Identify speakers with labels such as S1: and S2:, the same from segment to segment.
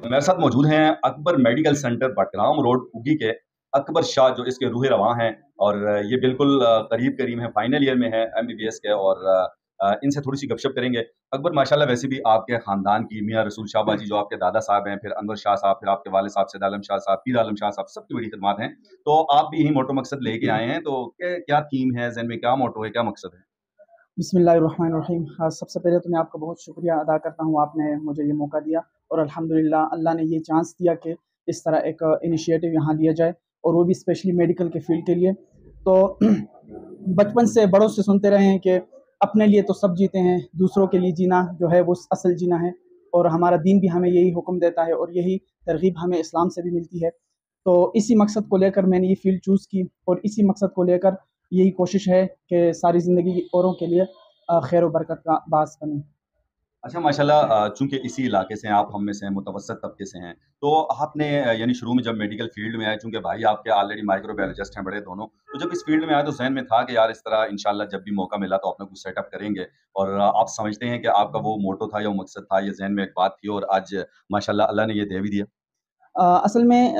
S1: मेरे साथ मौजूद हैं Akbar medical centre Battagram road उगी के अकबर शाह, जो इसके रूह रवां हैं और ये बिल्कुल करीब करीब हैं, फाइनल ईयर में हैं एमबीबीएस के। और इनसे थोड़ी सी गपशप करेंगे। अकबर माशाल्लाह वैसे भी आपके ख़ानदान की मियाँ रसूल शाह बाजी जो आपके दादा साहब हैं, फिर अनवर शाह साहब, फिर आपके वाले साहब सैयद आलम शाह साहब, पीर आलम शाह साहब, सबकी बड़ी खिदमत हैं। तो आप भी यही मोटो मकसद लेके आए हैं, तो क्या थीम है, ज़हन में क्या मोटो है, क्या मकसद है?
S2: बिस्मिल्लाहिर्रहमानिर्रहीम। हाँ, सबसे पहले तो मैं आपका बहुत शुक्रिया अदा करता हूँ, आपने मुझे ये मौका दिया और अल्हम्दुलिल्लाह अल्लाह ने ये चांस दिया कि इस तरह एक इनिशिएटिव यहाँ लिया जाए, और वो भी स्पेशली मेडिकल के फील्ड के लिए। तो बचपन से बड़ों से सुनते रहे हैं कि अपने लिए तो सब जीते हैं, दूसरों के लिए जीना जो है वो असल जीना है, और हमारा दीन भी हमें यही हुक्म देता है और यही तरगीब हमें इस्लाम से भी मिलती है। तो इसी मकसद को लेकर मैंने ये फील्ड चूज़ की, और इसी मकसद को लेकर यही कोशिश है कि सारी ज़िंदगी औरों के लिए खैर व बरकत का बास बने।
S1: अच्छा माशाल्लाह, चूँकि इसी इलाके से हैं आप, हम में से हैं, मुतवस्सित तबके से हैं, तो आपने यानी शुरू में जब मेडिकल फील्ड में आए, चूँकि भाई आपके ऑलरेडी माइक्रोबायोलॉजिस्ट हैं बड़े दोनों, तो जब इस फील्ड में आए तो ज़हन में था कि यार इस तरह इंशाल्लाह जब भी मौका मिला तो अपना कुछ सेटअप करेंगे। और आप समझते हैं कि आपका वो मोटो था या वो मकसद था, ये ज़हन में एक बात थी और आज माशाल्लाह अल्लाह ने ये दे भी दिया?
S2: असल में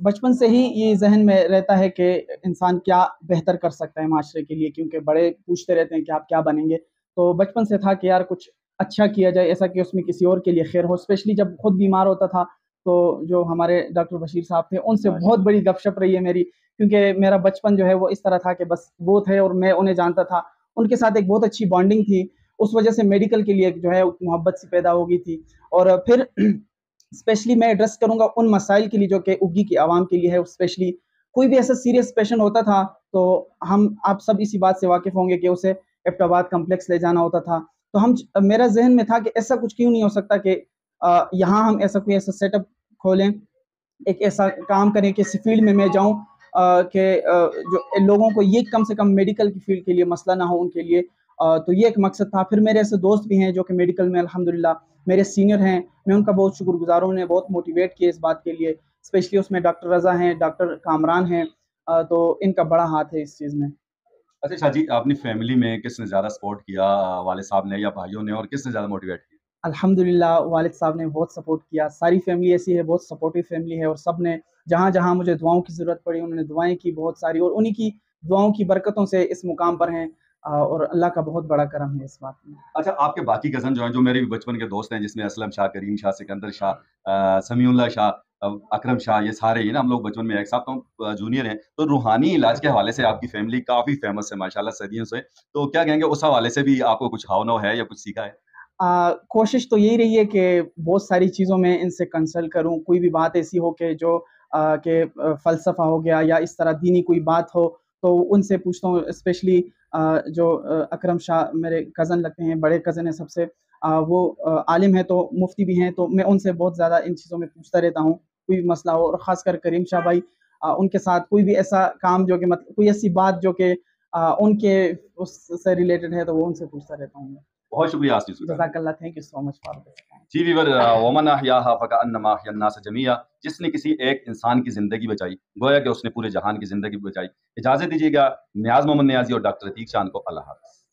S2: बचपन से ही ये ज़हन में रहता है कि इंसान क्या बेहतर कर सकता है माशरे के लिए, क्योंकि बड़े पूछते रहते हैं कि आप क्या बनेंगे। तो बचपन से था कि यार कुछ अच्छा किया जाए, ऐसा कि उसमें किसी और के लिए खैर हो। स्पेशली जब खुद बीमार होता था, तो जो हमारे डॉक्टर बशीर साहब थे, उनसे बहुत बड़ी गपशप रही है मेरी, क्योंकि मेरा बचपन जो है वो इस तरह था कि बस वो थे और मैं उन्हें जानता था। उनके साथ एक बहुत अच्छी बॉन्डिंग थी, उस वजह से मेडिकल के लिए जो है मोहब्बत सी पैदा हो गई थी। और फिर स्पेशली मैं एड्रेस करूँगा उन मसाइल के लिए जो कि उगी की आवाम के लिए है। स्पेशली कोई भी ऐसा सीरियस पेशेंट होता था, तो आप सब इसी बात से वाकिफ़ होंगे कि उसे एबटाबाद कम्प्लेक्स ले जाना होता था। तो मेरा ज़हन में था कि ऐसा कुछ क्यों नहीं हो सकता कि यहाँ हम ऐसा सेटअप खोलें, एक ऐसा काम करें कि इस फील्ड में मैं जाऊँ, कि जो लोगों को ये कम से कम मेडिकल की फील्ड के लिए मसला ना हो उनके लिए। तो ये एक मकसद था। फिर मेरे ऐसे दोस्त भी हैं जो कि मेडिकल में अल्हम्दुलिल्लाह मेरे सीनियर हैं, मैं उनका बहुत शुक्रगुज़ार हूँ, उन्होंने बहुत मोटिवेट किया इस बात के लिए। स्पेशली उसमें डॉक्टर रज़ा हैं, डॉक्टर कामरान हैं, तो इनका बड़ा हाथ है इस चीज़ में।
S1: अच्छा शाह जी, अपनी फैमिली में किसने ज़्यादा सपोर्ट किया, वालिद साहब ने या भाइयों ने, और किसने ज़्यादा मोटिवेट किया?
S2: अल्हम्दुलिल्लाह वालिद साहब ने बहुत सपोर्ट किया। सारी फैमिली ऐसी है, बहुत सपोर्टिव फैमिली है, और सब ने जहाँ-जहाँ मुझे दुआओं की ज़रूरत पड़ी उन्होंने दुआएँ की बहुत सारी, और उन्हीं की दुआओं की बरकतों से इस मुकाम पर हैं, और अल्लाह का बहुत बड़ा करम है इस बात में।
S1: अच्छा, आपके बाकी कज़न जो हैं, जो मेरे भी बचपन के दोस्त हैं, जिसमें असलम शाह, करीम शाह, सिकंदर शाह, समीउल्लाह शाह, अकरम शाह, ये सारे ही ना हम लोग बचपन में एक साथ, तो जूनियर हैं। तो रूहानी इलाज के हवाले से आपकी फैमिली काफ़ी फ़ेमस है माशाल्लाह सदियों से। तो क्या कहेंगे, उस हवाले से भी आपको कुछ हाव-भाव है या कुछ सीखा है?
S2: कोशिश तो यही रही है कि बहुत सारी चीज़ों में इनसे कंसल्ट करूँ, कोई भी बात ऐसी हो कि जो फ़लसफ़ा हो गया या इस तरह दीनी कोई बात हो, तो उनसे पूछता हूँ। स्पेशली जो अकरम शाह मेरे कज़न लगते हैं, बड़े कज़न हैं सबसे, वो आलिम हैं, तो मुफ्ती भी हैं, तो मैं उनसे बहुत ज़्यादा इन चीज़ों में पूछता रहता हूँ, कोई भी मसला हो। और ख़ासकर करीम शाह भाई, उनके साथ कोई भी ऐसा काम जो कि मतलब कोई ऐसी बात जो कि उनके उससे रिलेटेड है, तो वो उनसे पूछता रहता हूँ मैं।
S1: बहुत शुक्रिया आज न्यूज़ बताने के
S2: जज़ाकल्लाह, thank you so much for this.
S1: लिए। जी व्यूअर, वमन अहयाहा फकअन्नमा अहया अन्नास जमीआ, जिसने किसी एक इंसान की ज़िंदगी बचाई, गोया कि उसने पूरे जहान की ज़िंदगी बचाई। इजाज़त दीजिएगा, नियाज़ मोहम्मद नियाज़ी और डॉक्टर अतीक चांद को। अल्लाह हाफ़िज़।